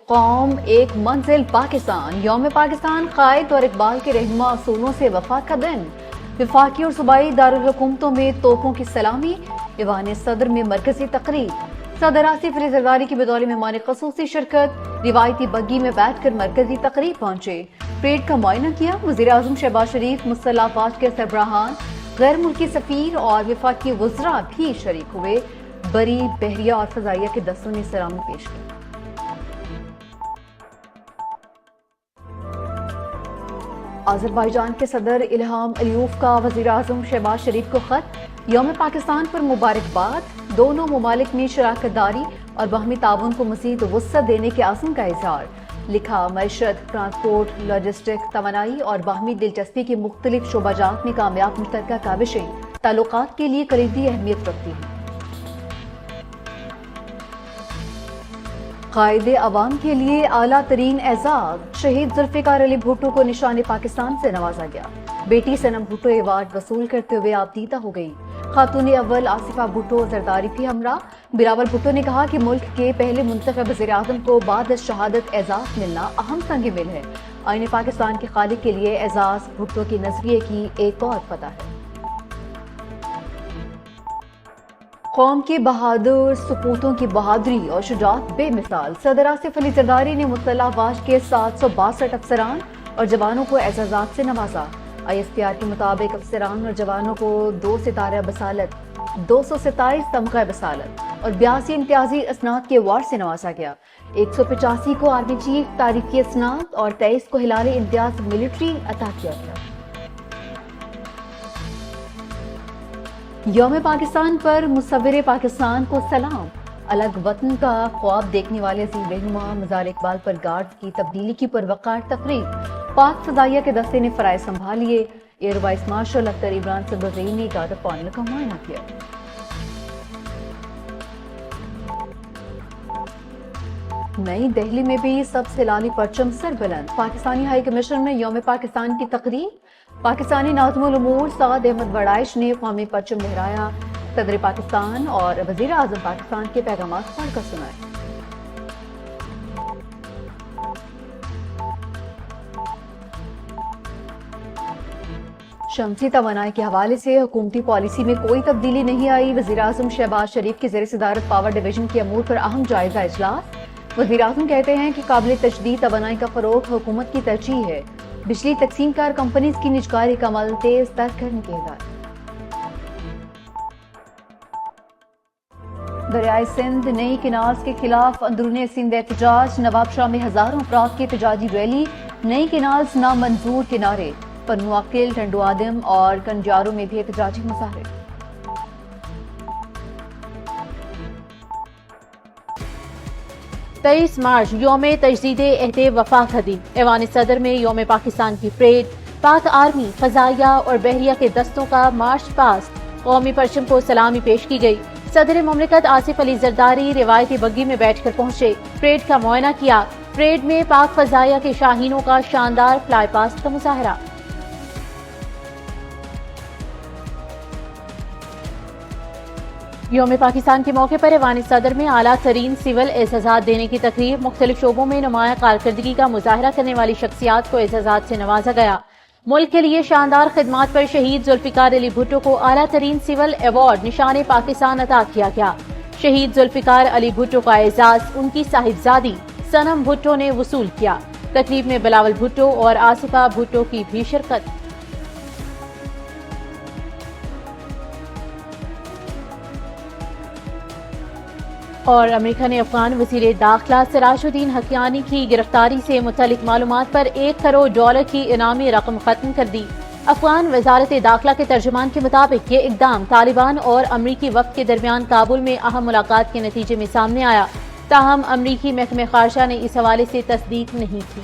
قوم ایک منزل پاکستان، یوم پاکستان قائد اور اقبال کے رہنما اصولوں سے وفا کا دن۔ وفاقی اور صوبائی دارالحکومتوں میں توپوں کی سلامی، ایوان صدر میں مرکزی تقریب۔ صدر آصف علی زرداری کی بطور مہمان خصوصی شرکت، روایتی بگی میں بیٹھ کر مرکزی تقریب پہنچے۔ پریڈ کا معائنہ کیا۔ وزیر اعظم شہباز شریف، مسلح افواج کے سربراہان، غیر ملکی سفیر اور وفاقی وزراء بھی شریک ہوئے۔ بری، بحریہ اور فضائیہ کے دستوں نے سلامی پیش کی۔ آذربائیجان کے صدر الہام علیوف کا وزیر اعظم شہباز شریف کو خط، یوم پاکستان پر مبارکباد۔ دونوں ممالک میں شراکت داری اور باہمی تعاون کو مزید وسعت دینے کے عزم کا اظہار۔ لکھا، معیشت، ٹرانسپورٹ، لاجسٹک، توانائی اور باہمی دلچسپی کے مختلف شعبہ جات میں کامیاب مشترکہ کاوشیں تعلقات کے لیے کلیدی اہمیت رکھتی ہیں۔ قائد عوام کے لیے اعلیٰ ترین اعزاز، شہید ذوالفقار علی بھٹو کو نشان پاکستان سے نوازا گیا۔ بیٹی صنم بھٹو ایوارڈ وصول کرتے ہوئے آبدیدہ ہو گئی۔ خاتون اول آصفہ بھٹو زرداری بھی ہمراہ۔ بلاول بھٹو نے کہا کہ ملک کے پہلے منتخب وزیر اعظم کو بعد از شہادت اعزاز ملنا اہم سنگ میل ہے۔ آئین پاکستان کے خالق کے لیے اعزاز بھٹو کے نظریے کی ایک اور فتح ہے۔ قوم کے بہادر سپوتوں کی بہادری اور شجاعت بے مثال۔ صدر آصف علی زرداری نے مسلح افواج کے 762 افسران اور جوانوں کو اعزازات سے نوازا۔ ISPR کے مطابق افسران اور جوانوں کو 2 ستارہ بصالت، 227 تمغہ بصالت اور 82 امتیازی اسناد کے ایوارڈ سے نوازا گیا۔ 185 کو آرمی چیف تعریفی اسناد اور 23 کو ہلال امتیاز ملٹری عطا کیا گیا۔ یوم پاکستان پر مصور پاکستان کو سلام۔ الگ وطن کا خواب دیکھنے والے عظیم رہنما مزار اقبال پر گارڈز کی تبدیلی کی پروقار تقریب۔ پاک فضائیہ کے دستے نے فرائض سنبھالیے۔ Air vice marshal Akhtar Imran صدرین نے گارڈ آف آنر کا معائنہ کیا۔ نئی دہلی میں بھی سب سے لالی پرچم سر بلند۔ پاکستانی ہائی کمیشن میں یوم پاکستان کی تقریب۔ پاکستانی ناظم الامور سعد احمد وڑائش نے قومی پرچم لہرایا۔ صدر پاکستان اور وزیر اعظم پاکستان کے پیغامات پڑھ کر سنائے۔ شمسی توانائی کے حوالے سے حکومتی پالیسی میں کوئی تبدیلی نہیں آئی۔ وزیر اعظم شہباز شریف کی زیر صدارت پاور ڈویژن کے امور پر اہم جائزہ اجلاس۔ وزیر اعظم کہتے ہیں کہ قابل تجدید توانائی کا فروغ حکومت کی ترجیح ہے۔ بجلی تقسیم کار کمپنیز کی نجکاری کا عمل تیز تر کرنے کی ہدایت۔ دریائے سندھ نئی کینالز کے خلاف اندرون سندھ احتجاج۔ نواب شاہ میں ہزاروں افراد کی احتجاجی ریلی۔ نئی کینالز نامنظور، کنارے پنو عقل، ٹنڈو آدم اور کنجارو میں بھی احتجاجی مظاہرے۔ 23 مارچ یوم تجدید عہد وفا کا دن۔ ایوان صدر میں یوم پاکستان کی پریڈ، پاک آرمی، فضائیہ اور بحریہ کے دستوں کا مارچ پاسٹ، قومی پرچم کو سلامی پیش کی گئی۔ صدر مملکت آصف علی زرداری روایتی بگی میں بیٹھ کر پہنچے، پریڈ کا معائنہ کیا۔ پریڈ میں پاک فضائیہ کے شاہینوں کا شاندار فلائی پاسٹ کا مظاہرہ۔ یوم پاکستان کے موقع پر ایوان صدر میں اعلیٰ ترین سول اعزازات دینے کی تقریب۔ مختلف شعبوں میں نمایاں کارکردگی کا مظاہرہ کرنے والی شخصیات کو اعزازات سے نوازا گیا۔ ملک کے لیے شاندار خدمات پر شہید ذوالفقار علی بھٹو کو اعلیٰ ترین سول ایوارڈ نشان پاکستان عطا کیا گیا۔ شہید ذوالفقار علی بھٹو کا اعزاز ان کی صاحبزادی صنم بھٹو نے وصول کیا۔ تقریب میں بلاول بھٹو اور آصفہ بھٹو کی بھی شرکت۔ اور امریکہ نے افغان وزیر داخلہ سراج الدین حقانی کی گرفتاری سے متعلق معلومات پر $1 کروڑ کی انعامی رقم ختم کر دی۔ افغان وزارت داخلہ کے ترجمان کے مطابق یہ اقدام طالبان اور امریکی وفد کے درمیان کابل میں اہم ملاقات کے نتیجے میں سامنے آیا، تاہم امریکی محکمہ خارجہ نے اس حوالے سے تصدیق نہیں کی۔